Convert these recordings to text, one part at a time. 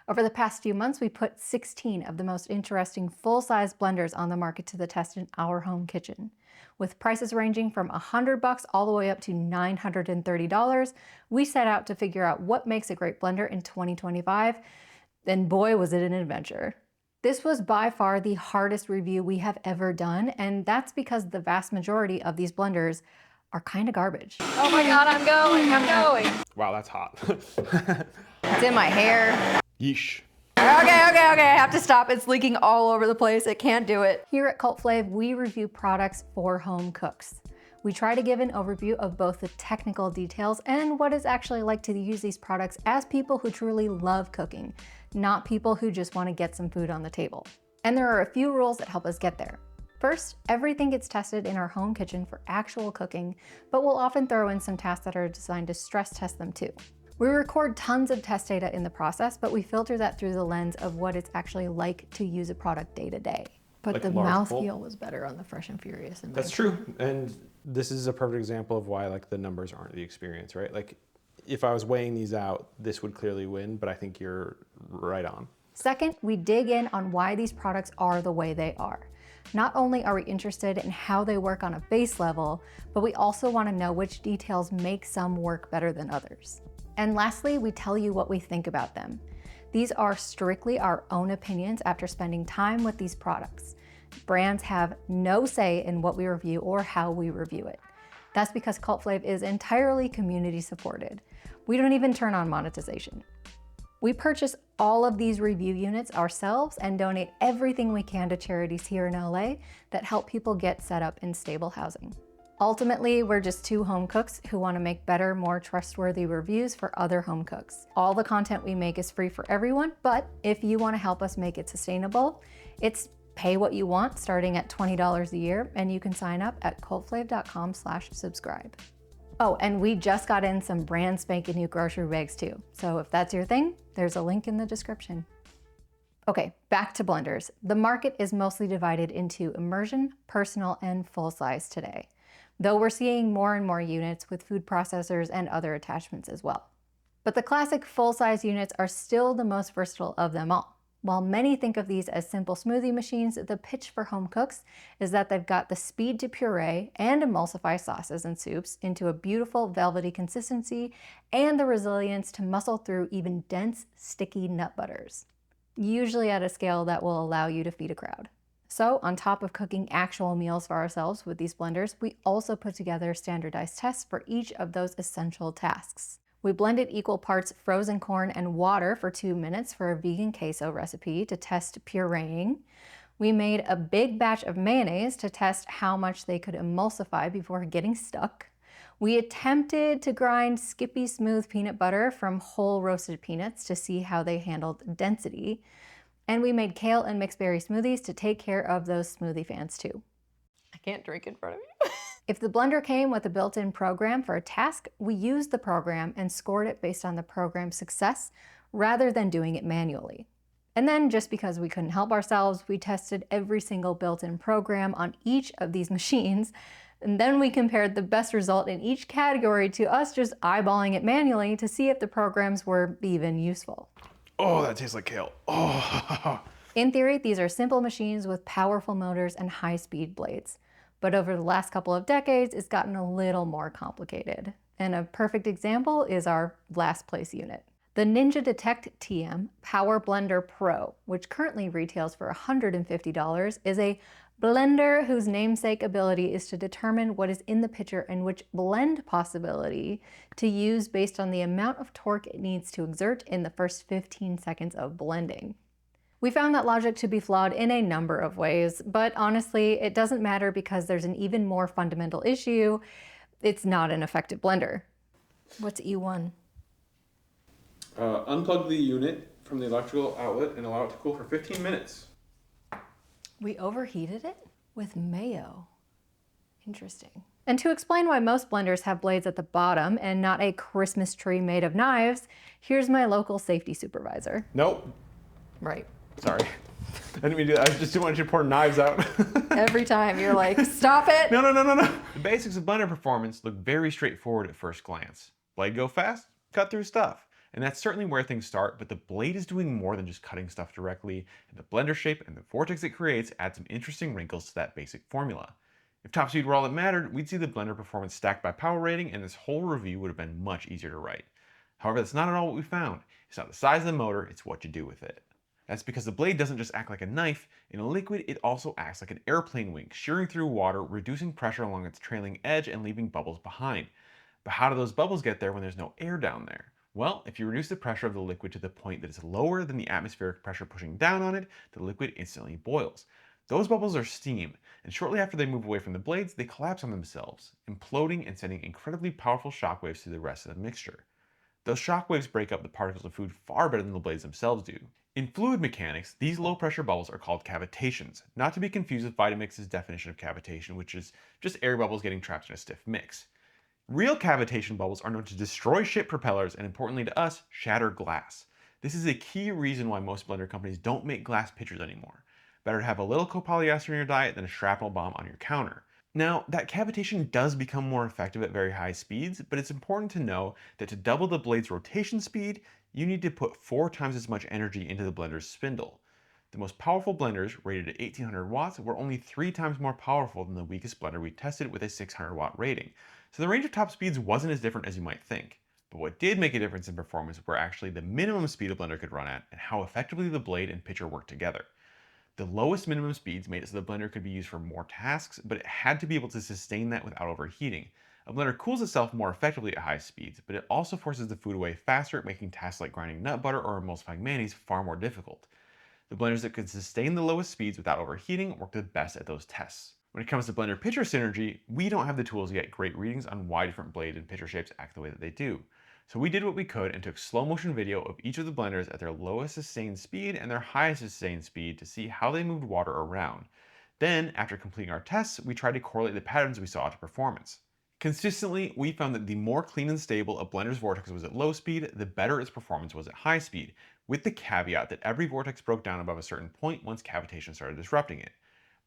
Over the past few months, we put 16 of the most interesting full-size blenders on the market to the test in our home kitchen. With prices ranging from $100 all the way up to $930, we set out to figure out what makes a great blender in 2025, and boy was it an adventure. This was by far the hardest review we have ever done, and that's because the vast majority of these blenders are kind of garbage. Oh my God, I'm going. Wow, that's hot. It's in my hair. Yeesh. Okay, I have to stop. It's leaking all over the place. It can't do it. Here at Cult Flav, we review products for home cooks. We try to give an overview of both the technical details and what it's actually like to use these products as people who truly love cooking, not people who just want to get some food on the table. And there are a few rules that help us get there. First, everything gets tested in our home kitchen for actual cooking, but we'll often throw in some tasks that are designed to stress test them too. We record tons of test data in the process, but we filter that through the lens of what it's actually like to use a product day to day. But Like the large bowl? mouthfeel was better on the Fresh and Furious. That's true. And this is a perfect example of why like the numbers aren't the experience, right? Like if I was weighing these out, this would clearly win, but I think you're right on. Second, we dig in on why these products are the way they are. Not only are we interested in how they work on a base level, but we also want to know which details make some work better than others. And lastly, we tell you what we think about them. These are strictly our own opinions after spending time with these products. Brands have no say in what we review or how we review it. That's because Cult Flav is entirely community supported. We don't even turn on monetization. We purchase all of these review units ourselves and donate everything we can to charities here in LA that help people get set up in stable housing. Ultimately, we're just two home cooks who want to make better, more trustworthy reviews for other home cooks. All the content we make is free for everyone, but if you want to help us make it sustainable, it's pay what you want starting at $20 a year, and you can sign up at cultflav.com/subscribe. Oh, and we just got in some brand spanking new grocery bags too. So if that's your thing, there's a link in the description. Okay, back to blenders. The market is mostly divided into immersion, personal, and full size today, though we're seeing more and more units with food processors and other attachments as well. But the classic full-size units are still the most versatile of them all. While many think of these as simple smoothie machines, the pitch for home cooks is that they've got the speed to puree and emulsify sauces and soups into a beautiful velvety consistency and the resilience to muscle through even dense, sticky nut butters, usually at a scale that will allow you to feed a crowd. So on top of cooking actual meals for ourselves with these blenders, we also put together standardized tests for each of those essential tasks. We blended equal parts frozen corn and water for 2 minutes for a vegan queso recipe to test pureeing. We made a big batch of mayonnaise to test how much they could emulsify before getting stuck. We attempted to grind Skippy smooth peanut butter from whole roasted peanuts to see how they handled density. And we made kale and mixed berry smoothies to take care of those smoothie fans too. I can't drink in front of you. If the blender came with a built-in program for a task, we used the program and scored it based on the program's success rather than doing it manually. And then just because we couldn't help ourselves, we tested every single built-in program on each of these machines, and then we compared the best result in each category to us just eyeballing it manually to see if the programs were even useful. Oh, that tastes like kale. Oh. In theory, these are simple machines with powerful motors and high-speed blades. But over the last couple of decades, it's gotten a little more complicated. And a perfect example is our last place unit. The Ninja Detect TM Power Blender Pro, which currently retails for $150, is a blender whose namesake ability is to determine what is in the pitcher and which blend possibility to use based on the amount of torque it needs to exert in the first 15 seconds of blending. We found that logic to be flawed in a number of ways, but honestly, it doesn't matter because there's an even more fundamental issue. It's not an effective blender. What's E1? Unplug the unit from the electrical outlet and allow it to cool for 15 minutes. We overheated it with mayo. Interesting. And to explain why most blenders have blades at the bottom and not a Christmas tree made of knives, here's my local safety supervisor. Nope. Right. Sorry. I didn't mean to do that. I just didn't want you to pour knives out. Every time you're like, stop it. No. The basics of blender performance look very straightforward at first glance. Blade go fast, cut through stuff. and that's certainly where things start, but the blade is doing more than just cutting stuff directly, and the blender shape and the vortex it creates add some interesting wrinkles to that basic formula. If top speed were all that mattered, we'd see the blender performance stacked by power rating, and this whole review would have been much easier to write. However, that's not at all what we found. It's not the size of the motor, it's what you do with it. That's because the blade doesn't just act like a knife. In a liquid, it also acts like an airplane wing, shearing through water, reducing pressure along its trailing edge and leaving bubbles behind. But how do those bubbles get there when there's no air down there? Well, if you reduce the pressure of the liquid to the point that it's lower than the atmospheric pressure pushing down on it, the liquid instantly boils. Those bubbles are steam, and shortly after they move away from the blades, they collapse on themselves, imploding and sending incredibly powerful shockwaves through the rest of the mixture. Those shockwaves break up the particles of food far better than the blades themselves do. In fluid mechanics, these low pressure bubbles are called cavitations, not to be confused with Vitamix's definition of cavitation, which is just air bubbles getting trapped in a stiff mix. Real cavitation bubbles are known to destroy ship propellers and, importantly to us, shatter glass. This is a key reason why most blender companies don't make glass pitchers anymore. Better to have a little copolyester in your diet than a shrapnel bomb on your counter. Now, that cavitation does become more effective at very high speeds, but it's important to know that to double the blade's rotation speed, you need to put 4 times as much energy into the blender's spindle. The most powerful blenders, rated at 1800 watts, were only 3 times more powerful than the weakest blender we tested with a 600 watt rating. So the range of top speeds wasn't as different as you might think. But what did make a difference in performance were actually the minimum speed a blender could run at and how effectively the blade and pitcher worked together. The lowest minimum speeds made it so the blender could be used for more tasks, but it had to be able to sustain that without overheating. A blender cools itself more effectively at high speeds, but it also forces the food away faster, making tasks like grinding nut butter or emulsifying mayonnaise far more difficult. The blenders that could sustain the lowest speeds without overheating worked the best at those tests. When it comes to blender pitcher synergy, we don't have the tools to get great readings on why different blade and pitcher shapes act the way that they do. So we did what we could and took slow motion video of each of the blenders at their lowest sustained speed and their highest sustained speed to see how they moved water around. Then, after completing our tests, we tried to correlate the patterns we saw to performance. Consistently, we found that the more clean and stable a blender's vortex was at low speed, the better its performance was at high speed, with the caveat that every vortex broke down above a certain point once cavitation started disrupting it.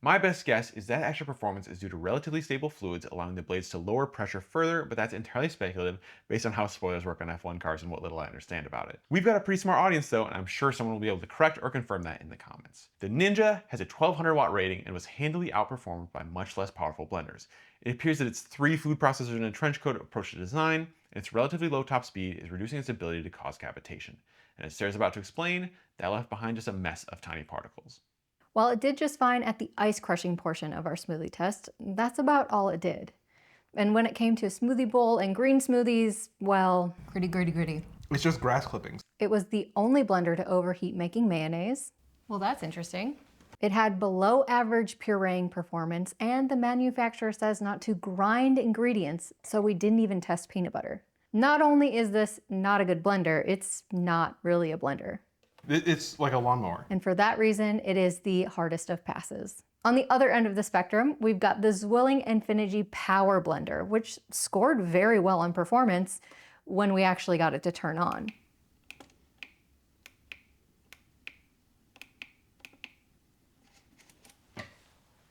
My best guess is that extra performance is due to relatively stable fluids allowing the blades to lower pressure further, but that's entirely speculative based on how spoilers work on F1 cars and what little I understand about it. We've got a pretty smart audience though, and I'm sure someone will be able to correct or confirm that in the comments. The Ninja has a 1200 watt rating and was handily outperformed by much less powerful blenders. It appears that its 3 food processors in a trench coat approach to design, and its relatively low top speed is reducing its ability to cause cavitation. And as Sarah's about to explain, that left behind just a mess of tiny particles. While it did just fine at the ice crushing portion of our smoothie test, that's about all it did. And when it came to a smoothie bowl and green smoothies, well, gritty. It's just grass clippings. It was the only blender to overheat making mayonnaise. Well, that's interesting. It had below average pureeing performance, and the manufacturer says not to grind ingredients, so we didn't even test peanut butter. Not only is this not a good blender, it's not really a blender. It's like a lawnmower. And for that reason, it is the hardest of passes. On the other end of the spectrum, we've got the Zwilling Enfinigy Power Blender, which scored very well on performance when we actually got it to turn on.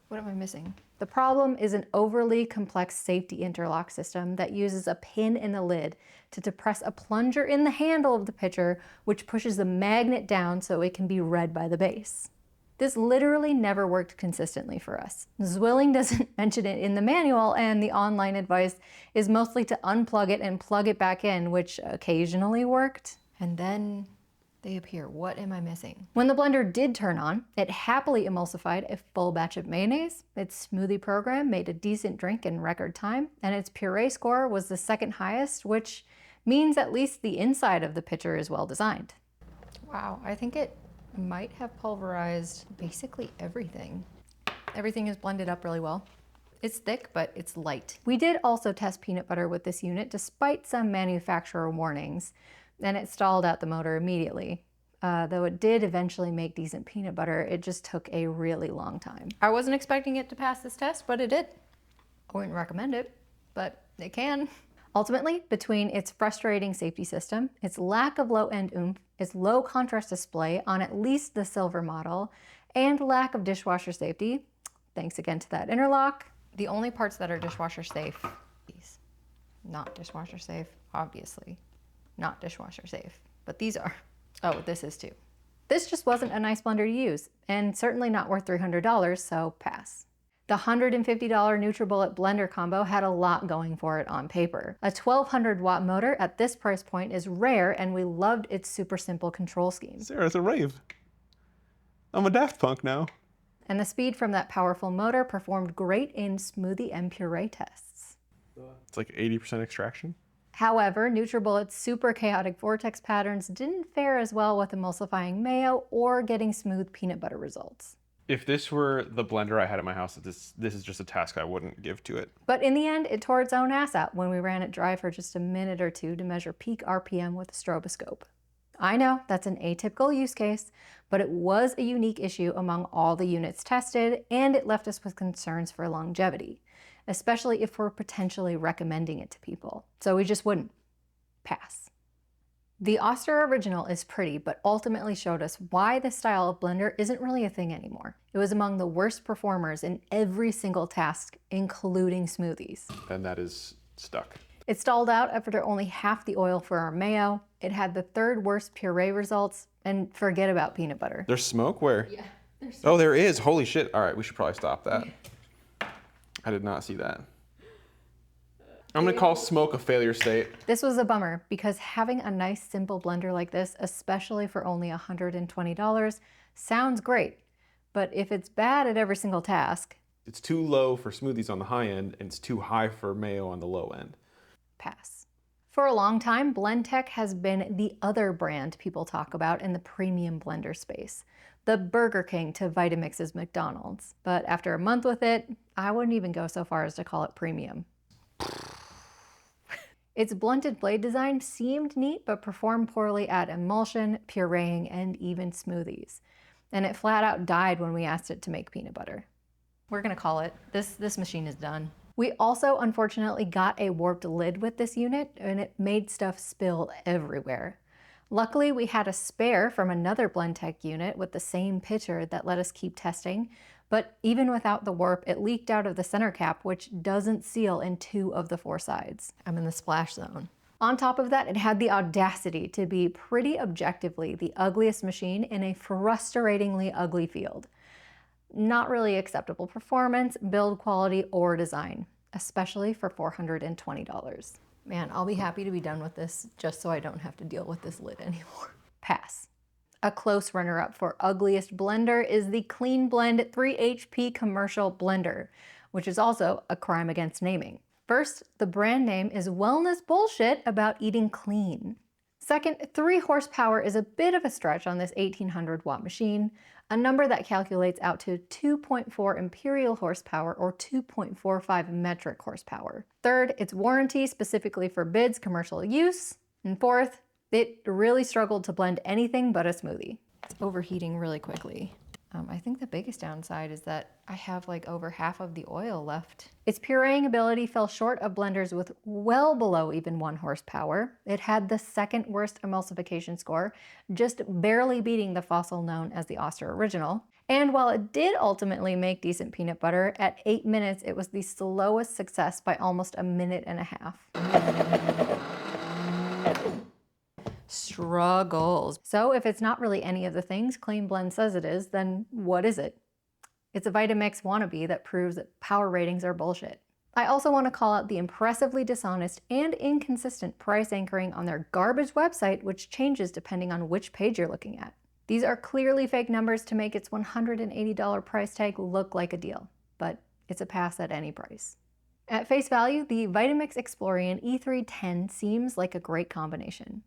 What am I missing? The problem is an overly complex safety interlock system that uses a pin in the lid to depress a plunger in the handle of the pitcher, which pushes the magnet down so it can be read by the base. This literally never worked consistently for us. Zwilling doesn't mention it in the manual, and the online advice is mostly to unplug it and plug it back in, which occasionally worked. And then they appear. What am I missing? When the blender did turn on, it happily emulsified a full batch of mayonnaise. Its smoothie program made a decent drink in record time, and its puree score was the second highest, which means at least the inside of the pitcher is well designed. Wow, I think it might have pulverized basically everything. Everything is blended up really well. It's thick, but it's light. We did also test peanut butter with this unit despite some manufacturer warnings, and it stalled out the motor immediately. Though it did eventually make decent peanut butter, it just took a really long time. I wasn't expecting it to pass this test, but it did. I wouldn't recommend it, but it can. Ultimately, between its frustrating safety system, its lack of low-end oomph, its low contrast display on at least the silver model, and lack of dishwasher safety, thanks again to that interlock, the only parts that are dishwasher safe, not dishwasher safe, obviously. Not dishwasher safe. but these are. Oh, this is too. This just wasn't a nice blender to use, and certainly not worth $300, so pass. The $150 Nutribullet Blender combo had a lot going for it on paper. A 1200 watt motor at this price point is rare, and we loved its super simple control scheme. Sarah, it's a rave. I'm a Daft Punk now. And the speed from that powerful motor performed great in smoothie and puree tests. It's like 80% extraction. However, Nutribullet's super chaotic vortex patterns didn't fare as well with emulsifying mayo or getting smooth peanut butter results. If this were the blender I had at my house, this is just a task I wouldn't give to it. But in the end, it tore its own ass out when we ran it dry for just a minute or two to measure peak RPM with a stroboscope. I know that's an atypical use case, but it was a unique issue among all the units tested, and it left us with concerns for longevity, especially if we're potentially recommending it to people. So we just wouldn't. Pass. The Oster Original is pretty, but ultimately showed us why this style of blender isn't really a thing anymore. It was among the worst performers in every single task, including smoothies. And that is stuck. It stalled out after only half the oil for our mayo. It had the third worst puree results, and forget about peanut butter. There's smoke? Where? Yeah, there's Oh, there is. Holy shit. All right, we should probably stop that. I did not see that. I'm gonna call smoke a failure state. This was a bummer because having a nice simple blender like this, especially for only $120, sounds great. But if it's bad at every single task, It's too low for smoothies on the high end, and it's too high for mayo on the low end. pass. For a long time, Blendtec has been the other brand people talk about in the premium blender space. The Burger King to Vitamix's McDonald's. But after a month with it, I wouldn't even go so far as to call it premium. Its blunted blade design seemed neat, but performed poorly at emulsion, pureeing, and even smoothies. And it flat out died when we asked it to make peanut butter. We're gonna call it. This machine is done. We also unfortunately got a warped lid with this unit, and it made stuff spill everywhere. Luckily, we had a spare from another Blendtec unit with the same pitcher that let us keep testing, but even without the warp, it leaked out of the center cap, which doesn't seal in 2 of the 4 sides. I'm in the splash zone. On top of that, it had the audacity to be pretty objectively the ugliest machine in a frustratingly ugly field. Not really acceptable performance, build quality, or design, especially for $420. Man, I'll be happy to be done with this just so I don't have to deal with this lid anymore. Pass. A close runner-up for ugliest blender is the Cleanblend 3 HP commercial blender, which is also a crime against naming. First, the brand name is wellness bullshit about eating clean. Second, 3 horsepower is a bit of a stretch on this 1800 watt machine, a number that calculates out to 2.4 imperial horsepower or 2.45 metric horsepower. Third, its warranty specifically forbids commercial use. And fourth, it really struggled to blend anything but a smoothie. It's overheating really quickly. I think the biggest downside is that I have like over half of the oil left. Its pureeing ability fell short of blenders with well below even 1 horsepower. It had the 2nd worst emulsification score, just barely beating the fossil known as the Oster Original. And while it did ultimately make decent peanut butter, at 8 minutes it was the slowest success by almost a minute and a half. Struggles. So if it's not really any of the things Cleanblend says it is, then what is it? It's a Vitamix wannabe that proves that power ratings are bullshit. I also want to call out the impressively dishonest and inconsistent price anchoring on their garbage website, which changes depending on which page you're looking at. These are clearly fake numbers to make its $180 price tag look like a deal, but it's a pass at any price. At face value, the Vitamix Explorian E310 seems like a great combination.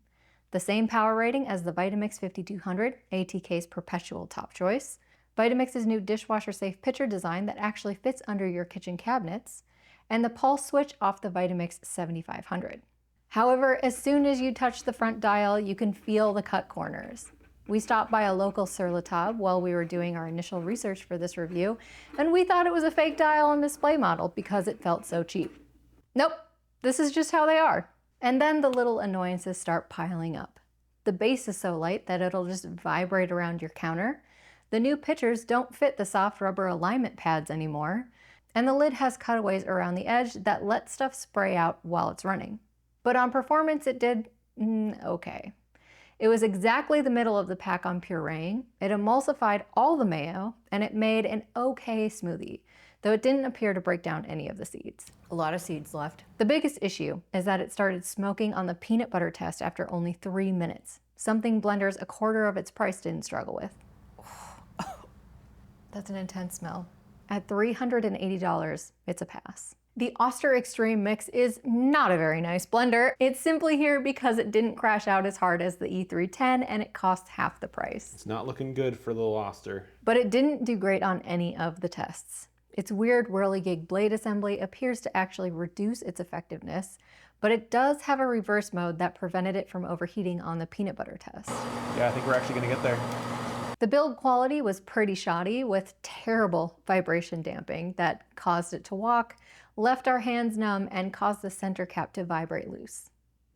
The same power rating as the Vitamix 5200, ATK's perpetual top choice, Vitamix's new dishwasher-safe pitcher design that actually fits under your kitchen cabinets, and the pulse switch off the Vitamix 7500. However, as soon as you touch the front dial, you can feel the cut corners. We stopped by a local Sur La Table while we were doing our initial research for this review, and we thought it was a fake dial and display model because it felt so cheap. Nope, this is just how they are. And then the little annoyances start piling up. The base is so light that it'll just vibrate around your counter. The new pitchers don't fit the soft rubber alignment pads anymore. And the lid has cutaways around the edge that let stuff spray out while it's running. But on performance, it did okay. It was exactly the middle of the pack on pureeing. It emulsified all the mayo, and it made an okay smoothie, though it didn't appear to break down any of the seeds. A lot of seeds left. The biggest issue is that it started smoking on the peanut butter test after only 3 minutes, something blenders a quarter of its price didn't struggle with. That's an intense smell. At $380, it's a pass. The Oster Extreme mix is not a very nice blender. It's simply here because it didn't crash out as hard as the E310 and it costs half the price. It's not looking good for little Oster. But it didn't do great on any of the tests. Its weird whirligig blade assembly appears to actually reduce its effectiveness, but it does have a reverse mode that prevented it from overheating on the peanut butter test. Yeah, I think we're actually gonna get there. The build quality was pretty shoddy with terrible vibration damping that caused it to walk, left our hands numb, and caused the center cap to vibrate loose.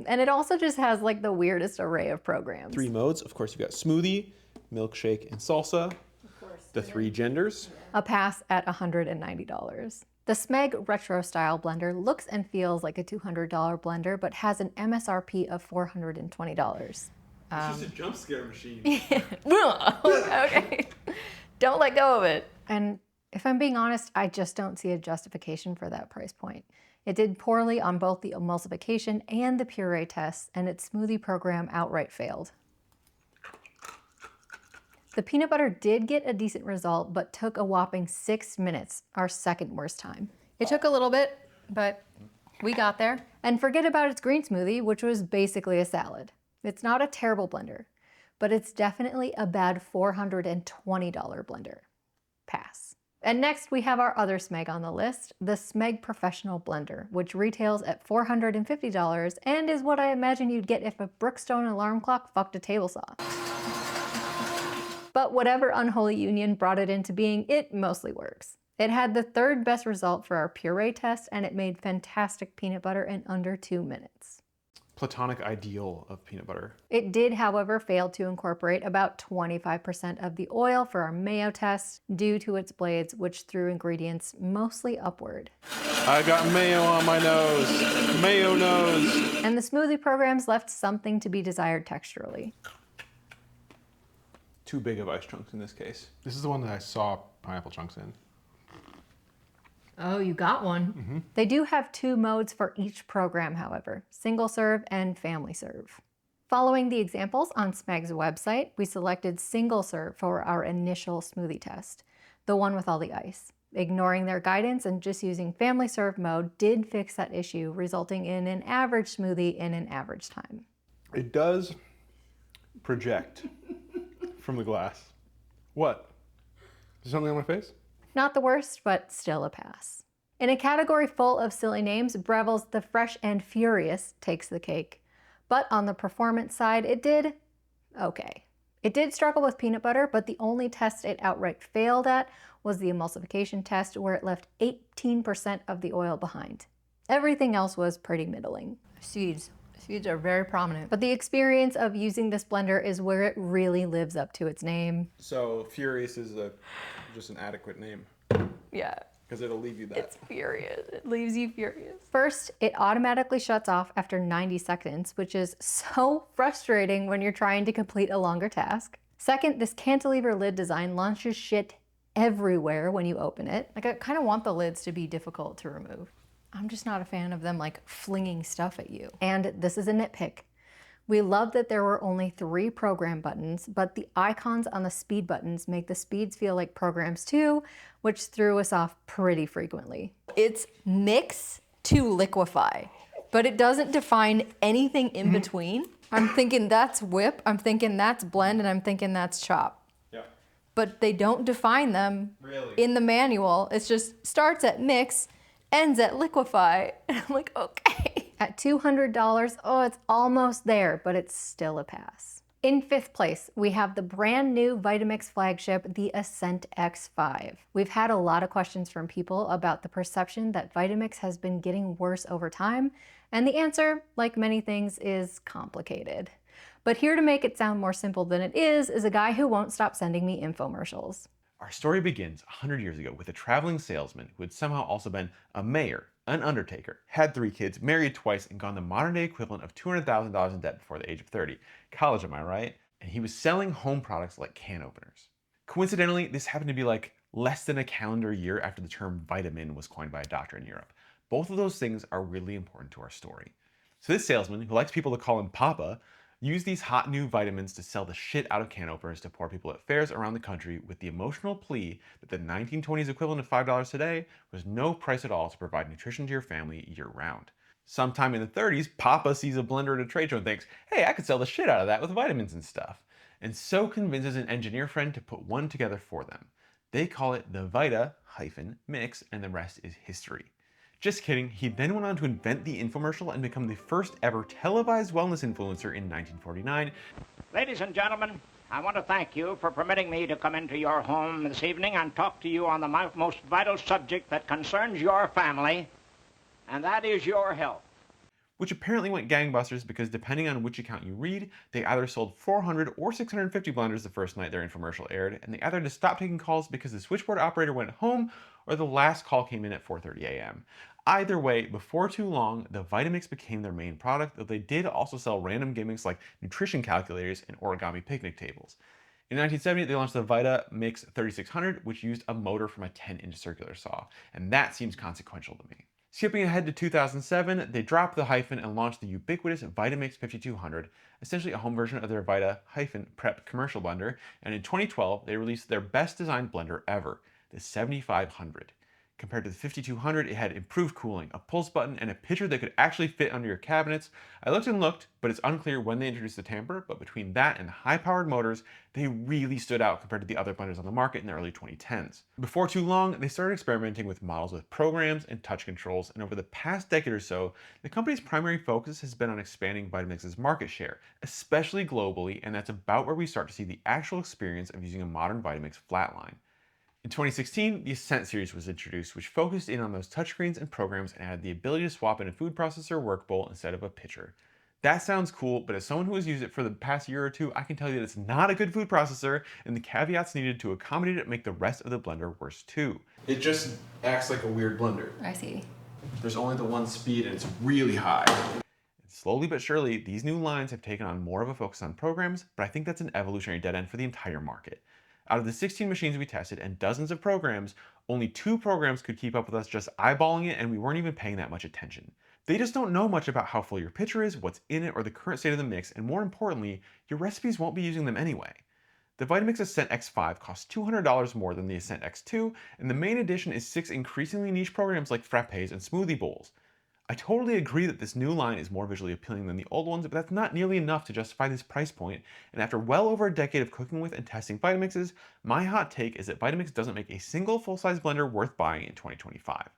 And it also just has like the weirdest array of programs. 3 modes. Of course, you've got smoothie, milkshake, and salsa. Of course. The 3 genders. A pass at $190. The Smeg retro style blender looks and feels like a $200 blender, but has an MSRP of $420. It's just a jump scare machine. Okay. Don't let go of it. And if I'm being honest, I just don't see a justification for that price point. It did poorly on both the emulsification and the puree tests, and its smoothie program outright failed. The peanut butter did get a decent result, but took a whopping 6 minutes, our second worst time. It took a little bit, but we got there. And forget about its green smoothie, which was basically a salad. It's not a terrible blender, but it's definitely a bad $420 blender. Pass. And next we have our other Smeg on the list, the Smeg Professional Blender, which retails at $450 and is what I imagine you'd get if a Brookstone alarm clock fucked a table saw. But whatever unholy union brought it into being, it mostly works. It had the 3rd best result for our puree test, and it made fantastic peanut butter in under 2 minutes. Platonic ideal of peanut butter. It did, however, fail to incorporate about 25% of the oil for our mayo test due to its blades, which threw ingredients mostly upward. I got mayo on my nose. Mayo nose. And the smoothie programs left something to be desired texturally. Too big of ice chunks in this case. This is the one that I saw pineapple chunks in. Oh, you got one. They do have 2 modes for each program, however, single serve and family serve. Following the examples on Smeg's website, we selected single serve for our initial smoothie test, the one with all the ice. Ignoring their guidance and just using family serve mode did fix that issue, resulting in an average smoothie in an average time. It does project from the glass. What? Is there something on my face? Not the worst, but still a pass. In a category full of silly names, Breville's The Fresh and Furious takes the cake. But on the performance side, it did okay. It did struggle with peanut butter, but the only test it outright failed at was the emulsification test, where it left 18% of the oil behind. Everything else was pretty middling. Seeds. Seeds are very prominent. But the experience of using this blender is where it really lives up to its name. So Furious is just an adequate name. Yeah. Because it'll leave you that. It's furious. It leaves you furious. First, it automatically shuts off after 90 seconds, which is so frustrating when you're trying to complete a longer task. Second, this cantilever lid design launches shit everywhere when you open it. Like, I kind of want the lids to be difficult to remove. I'm just not a fan of them like flinging stuff at you. And this is a nitpick. We love that there were only 3 program buttons, but the icons on the speed buttons make the speeds feel like programs too, which threw us off pretty frequently. It's mix to liquefy, but it doesn't define anything in between. I'm thinking that's whip, I'm thinking that's blend, and I'm thinking that's chop. Yeah. But they don't define them Really? in the manual. It's just starts at mix, ends at liquefy. And I'm like, okay. At $200, oh, it's almost there, but it's still a pass. In 5th place, we have the brand new Vitamix flagship, the Ascent X5. We've had a lot of questions from people about the perception that Vitamix has been getting worse over time, and the answer, like many things, is complicated. But here to make it sound more simple than it is a guy who won't stop sending me infomercials. Our story begins 100 years ago with a traveling salesman who had somehow also been a mayor an undertaker, had 3 kids, married twice, and gone the modern day equivalent of $200,000 in debt before the age of 30. College, am I right? And he was selling home products like can openers. Coincidentally, this happened to be like less than a calendar year after the term vitamin was coined by a doctor in Europe. Both of those things are really important to our story. So this salesman, who likes people to call him Papa, used these hot new vitamins to sell the shit out of can openers to poor people at fairs around the country with the emotional plea that the 1920s equivalent of $5 today was no price at all to provide nutrition to your family year round. Sometime in the 30s, Papa sees a blender at a trade show and thinks, hey, I could sell the shit out of that with vitamins and stuff. And so convinces an engineer friend to put one together for them. They call it the Vita-Mix, and the rest is history. Just kidding, he then went on to invent the infomercial and become the first ever televised wellness influencer in 1949. Ladies and gentlemen, I want to thank you for permitting me to come into your home this evening and talk to you on the most vital subject that concerns your family, and that is your health. Which apparently went gangbusters because depending on which account you read, they either sold 400 or 650 blenders the first night their infomercial aired, and they either had to stop taking calls because the switchboard operator went home or the last call came in at 4:30 a.m. Either way, before too long, the Vitamix became their main product, though they did also sell random gimmicks like nutrition calculators and origami picnic tables. In 1970, they launched the Vitamix 3600, which used a motor from a 10-inch circular saw, and that seems consequential to me. Skipping ahead to 2007, they dropped the hyphen and launched the ubiquitous Vitamix 5200, essentially a home version of their Vita-Prep commercial blender, and in 2012, they released their best designed blender ever, the 7500. Compared to the 5200, it had improved cooling, a pulse button, and a pitcher that could actually fit under your cabinets. I looked and looked, but it's unclear when they introduced the tamper, but between that and the high-powered motors, they really stood out compared to the other blenders on the market in the early 2010s. Before too long, they started experimenting with models with programs and touch controls, and over the past decade or so, the company's primary focus has been on expanding Vitamix's market share, especially globally, and that's about where we start to see the actual experience of using a modern Vitamix flatline. In 2016, the Ascent series was introduced, which focused in on those touchscreens and programs and added the ability to swap in a food processor work bowl instead of a pitcher. That sounds cool, but as someone who has used it for the past year or two, I can tell you that it's not a good food processor, and the caveats needed to accommodate it make the rest of the blender worse too. It just acts like a weird blender. I see. There's only the one speed and it's really high. Slowly but surely, these new lines have taken on more of a focus on programs, but I think that's an evolutionary dead end for the entire market. Out of the 16 machines we tested and dozens of programs, only 2 programs could keep up with us just eyeballing it, and we weren't even paying that much attention. They just don't know much about how full your pitcher is, what's in it, or the current state of the mix, and more importantly, your recipes won't be using them anyway. The Vitamix Ascent X5 costs $200 more than the Ascent X2, and the main addition is 6 increasingly niche programs like frappes and smoothie bowls. I totally agree that this new line is more visually appealing than the old ones, but that's not nearly enough to justify this price point, and after well over a decade of cooking with and testing Vitamixes, my hot take is that Vitamix doesn't make a single full-size blender worth buying in 2025.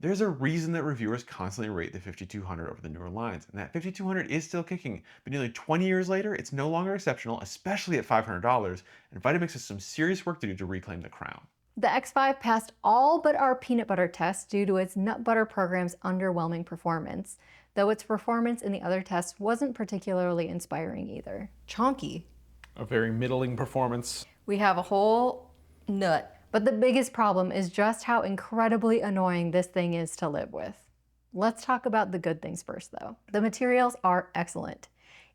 There's a reason that reviewers constantly rate the 5200 over the newer lines, and that 5200 is still kicking, but nearly 20 years later, it's no longer exceptional, especially at $500, and Vitamix has some serious work to do to reclaim the crown. The X5 passed all but our peanut butter test due to its nut butter program's underwhelming performance, though its performance in the other tests wasn't particularly inspiring either. Chonky. A very middling performance. We have a whole nut, but the biggest problem is just how incredibly annoying this thing is to live with. Let's talk about the good things first though. The materials are excellent,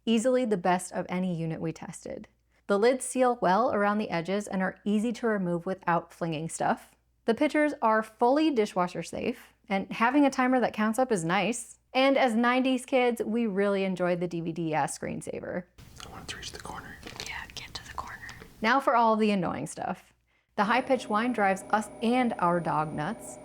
easily the best of any unit we tested. The lids seal well around the edges and are easy to remove without flinging stuff. The pitchers are fully dishwasher safe, and having a timer that counts up is nice. And as 90s kids, we really enjoyed the DVD-ass screensaver. I want it to reach the corner. Yeah, get to the corner. Now for all of the annoying stuff. The high-pitched whine drives us and our dog nuts.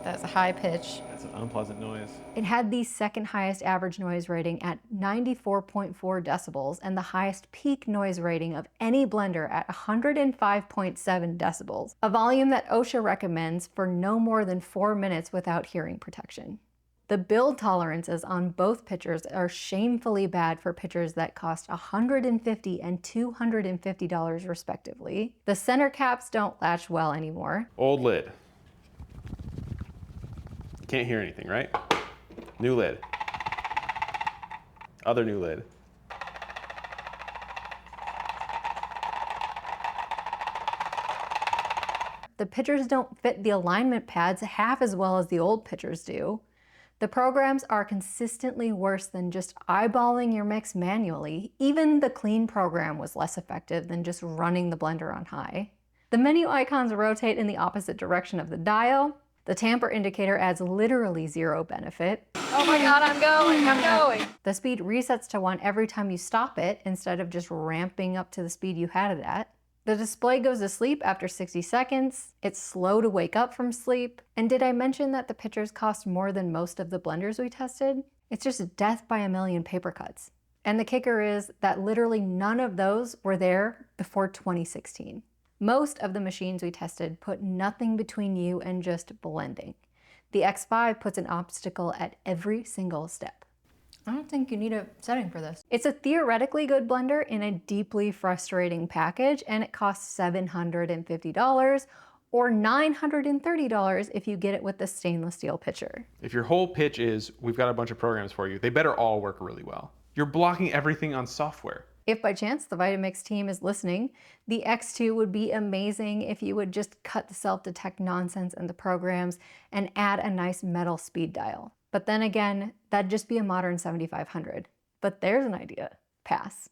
That's a high pitch. That's an unpleasant noise. It had the second highest average noise rating at 94.4 decibels and the highest peak noise rating of any blender at 105.7 decibels, a volume that OSHA recommends for no more than 4 minutes without hearing protection. The build tolerances on both pitchers are shamefully bad for pitchers that cost $150 and $250 respectively. The center caps don't latch well anymore. Old lid. Can't hear anything, right? New lid. Other new lid. The pitchers don't fit the alignment pads half as well as the old pitchers do. The programs are consistently worse than just eyeballing your mix manually. Even the clean program was less effective than just running the blender on high. The menu icons rotate in the opposite direction of the dial. The tamper indicator adds literally zero benefit. Oh my God, I'm going. The speed resets to 1 every time you stop it instead of just ramping up to the speed you had it at. The display goes to sleep after 60 seconds. It's slow to wake up from sleep. And did I mention that the pitchers cost more than most of the blenders we tested? It's just death by a million paper cuts. And the kicker is that literally none of those were there before 2016. Most of the machines we tested put nothing between you and just blending. The X5 puts an obstacle at every single step. I don't think you need a setting for this. It's a theoretically good blender in a deeply frustrating package, and it costs $750 or $930 if you get it with the stainless steel pitcher. If your whole pitch is, we've got a bunch of programs for you, they better all work really well. You're blocking everything on software. If by chance the Vitamix team is listening, the X2 would be amazing if you would just cut the self-detect nonsense in the programs and add a nice metal speed dial. But then again, that'd just be a modern 7500. But there's an idea. Pass.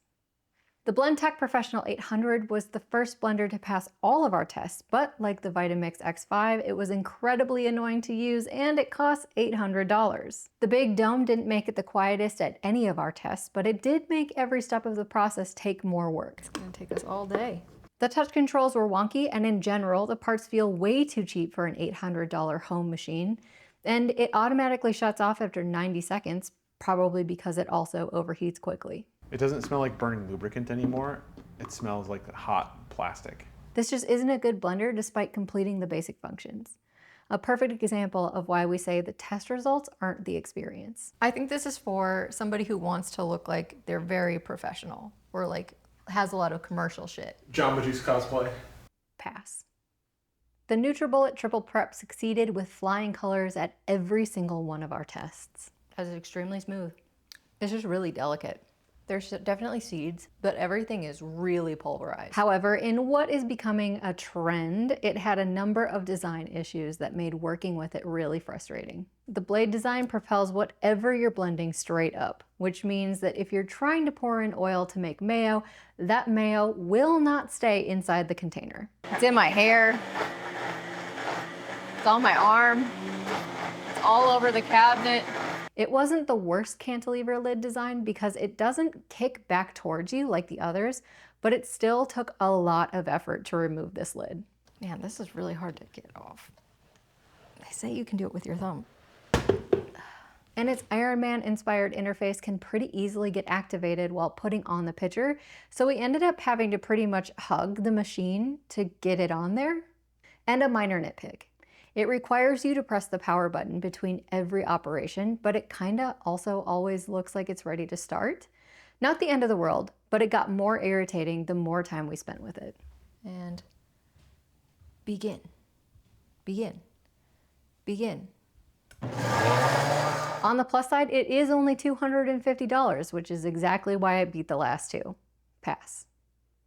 The Blendtec Professional 800 was the first blender to pass all of our tests, but like the Vitamix X5, it was incredibly annoying to use and it cost $800. The big dome didn't make it the quietest at any of our tests, but it did make every step of the process take more work. It's gonna take us all day. The touch controls were wonky, and in general, the parts feel way too cheap for an $800 home machine, and it automatically shuts off after 90 seconds, probably because it also overheats quickly. It doesn't smell like burning lubricant anymore. It smells like hot plastic. This just isn't a good blender despite completing the basic functions. A perfect example of why we say the test results aren't the experience. I think this is for somebody who wants to look like they're very professional or like has a lot of commercial shit. Jamba Juice cosplay. Pass. The Nutribullet Triple Prep succeeded with flying colors at every single one of our tests. It's extremely smooth. It's just really delicate. There's definitely seeds, but everything is really pulverized. However, in what is becoming a trend, it had a number of design issues that made working with it really frustrating. The blade design propels whatever you're blending straight up, which means that if you're trying to pour in oil to make mayo, that mayo will not stay inside the container. It's in my hair. It's on my arm. It's all over the cabinet. It wasn't the worst cantilever lid design because it doesn't kick back towards you like the others, but it still took a lot of effort to remove this lid. Man, this is really hard to get off. They say you can do it with your thumb. And its Iron Man inspired interface can pretty easily get activated while putting on the pitcher, so we ended up having to pretty much hug the machine to get it on there. And a minor nitpick. It requires you to press the power button between every operation, but it kinda also always looks like it's ready to start. Not the end of the world, but it got more irritating the more time we spent with it. And begin. Begin. Begin. On the plus side, it is only $250, which is exactly why I beat the last two. Pass.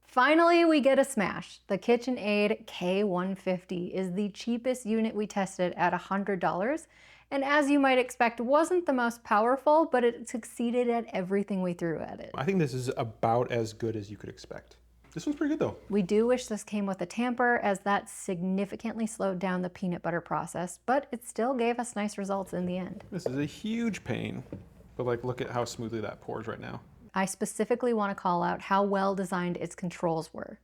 Finally, we get a smash. The Kitchenaid K150 is the cheapest unit we tested at $100, and as you might expect, wasn't the most powerful, but it succeeded at everything we threw at it. I think this is about as good as you could expect. This one's pretty good though. We do wish this came with a tamper, as that significantly slowed down the peanut butter process, but it still gave us nice results in the end. This is a huge pain, but like look at how smoothly that pours right now. I specifically want to call out how well designed its controls were.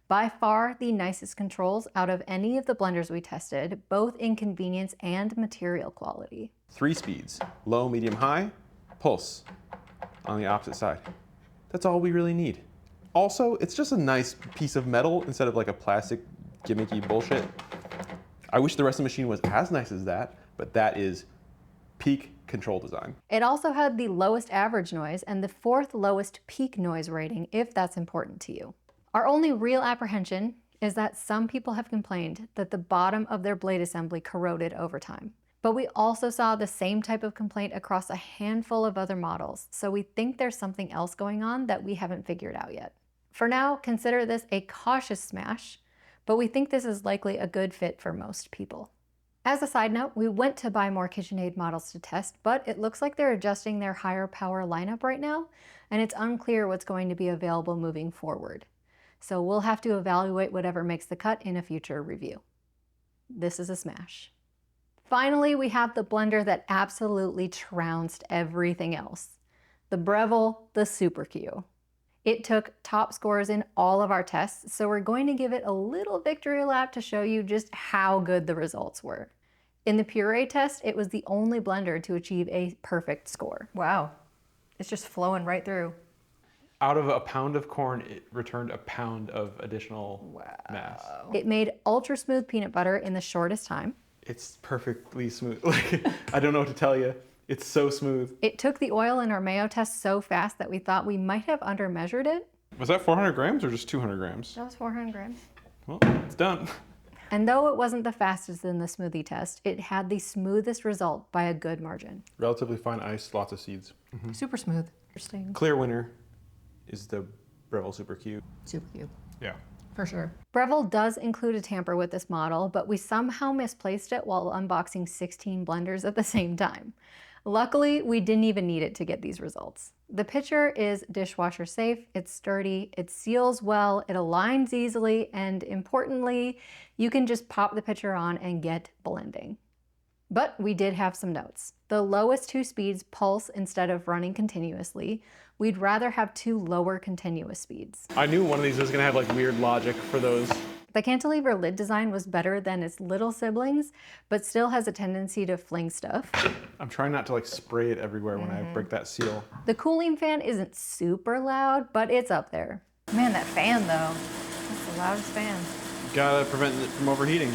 By far the nicest controls out of any of the blenders we tested, both in convenience and material quality. 3 speeds, low, medium, high, pulse on the opposite side. That's all we really need. Also, it's just a nice piece of metal instead of like a plastic gimmicky bullshit. I wish the rest of the machine was as nice as that, but that is peak control design. It also had the lowest average noise and the 4th lowest peak noise rating, if that's important to you. Our only real apprehension is that some people have complained that the bottom of their blade assembly corroded over time. But we also saw the same type of complaint across a handful of other models, so we think there's something else going on that we haven't figured out yet. For now, consider this a cautious smash, but we think this is likely a good fit for most people. As a side note, we went to buy more Kitchenaid models to test, but it looks like they're adjusting their higher power lineup right now, and it's unclear what's going to be available moving forward. So we'll have to evaluate whatever makes the cut in a future review. This is a smash. Finally, we have the blender that absolutely trounced everything else. The Breville the Super Q. It took top scores in all of our tests, so we're going to give it a little victory lap to show you just how good the results were. In the puree test, it was the only blender to achieve a perfect score. Wow. It's just flowing right through. Out of a pound of corn, it returned a pound of additional mass. It made ultra smooth peanut butter in the shortest time. It's perfectly smooth. Like, I don't know what to tell you. It's so smooth. It took the oil in our mayo test so fast that we thought we might have undermeasured it. Was that 400 grams or just 200 grams? That was 400 grams. Well, it's done. And though it wasn't the fastest in the smoothie test, it had the smoothest result by a good margin. Relatively fine ice, lots of seeds. Super smooth. Interesting. Clear winner is the Breville Super Q. Super cute. Yeah. For sure. Breville does include a tamper with this model, but we somehow misplaced it while unboxing 16 blenders at the same time. Luckily, we didn't even need it to get these results. The pitcher is dishwasher safe, it's sturdy, it seals well, it aligns easily, and importantly, you can just pop the pitcher on and get blending. But we did have some notes. The lowest two speeds pulse instead of running continuously. We'd rather have two lower continuous speeds. I knew one of these was gonna have like weird logic for those. The cantilever lid design was better than its little siblings, but still has a tendency to fling stuff. I'm trying not to like spray it everywhere when I break that seal. The cooling fan isn't super loud, but it's up there. Man, that fan though. That's the loudest fan. Gotta prevent it from overheating.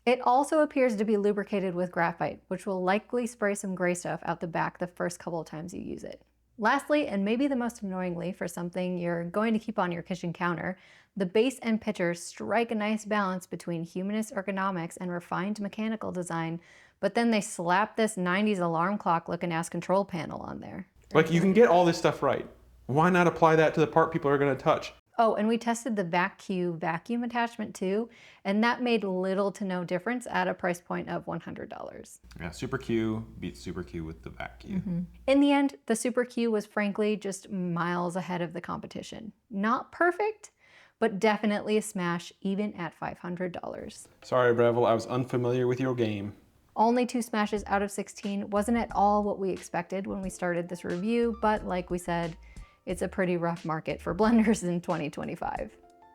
It also appears to be lubricated with graphite, which will likely spray some gray stuff out the back the first couple of times you use it. Lastly, and maybe the most annoyingly for something you're going to keep on your kitchen counter, the base and pitcher strike a nice balance between humanist ergonomics and refined mechanical design, but then they slap this 90s alarm clock looking ass control panel on there. Like, you can get all this stuff right. Why not apply that to the part people are gonna touch? Oh, and we tested the VacQ vacuum attachment too, and that made little to no difference at a price point of $100. Yeah, Super Q beats Super Q with the VacQ. In the end, the Super Q was frankly just miles ahead of the competition. Not perfect, but definitely a smash even at $500. Sorry, Breville, I was unfamiliar with your game. Only 2 smashes out of 16 wasn't at all what we expected when we started this review, but like we said, it's a pretty rough market for blenders in 2025.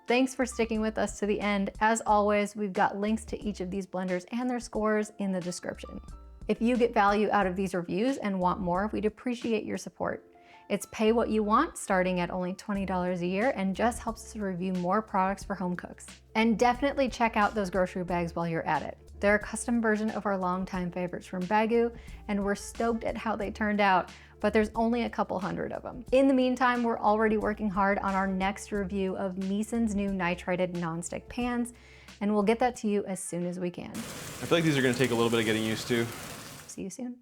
Thanks for sticking with us to the end. As always, we've got links to each of these blenders and their scores in the description. If you get value out of these reviews and want more, we'd appreciate your support. It's pay what you want, starting at only $20 a year, and just helps us review more products for home cooks. And definitely check out those grocery bags while you're at it. They're a custom version of our longtime favorites from Baggu, and we're stoked at how they turned out, but there's only a couple hundred of them. In the meantime, we're already working hard on our next review of Meeson's new nitrided nonstick pans, and we'll get that to you as soon as we can. I feel like these are gonna take a little bit of getting used to. See you soon.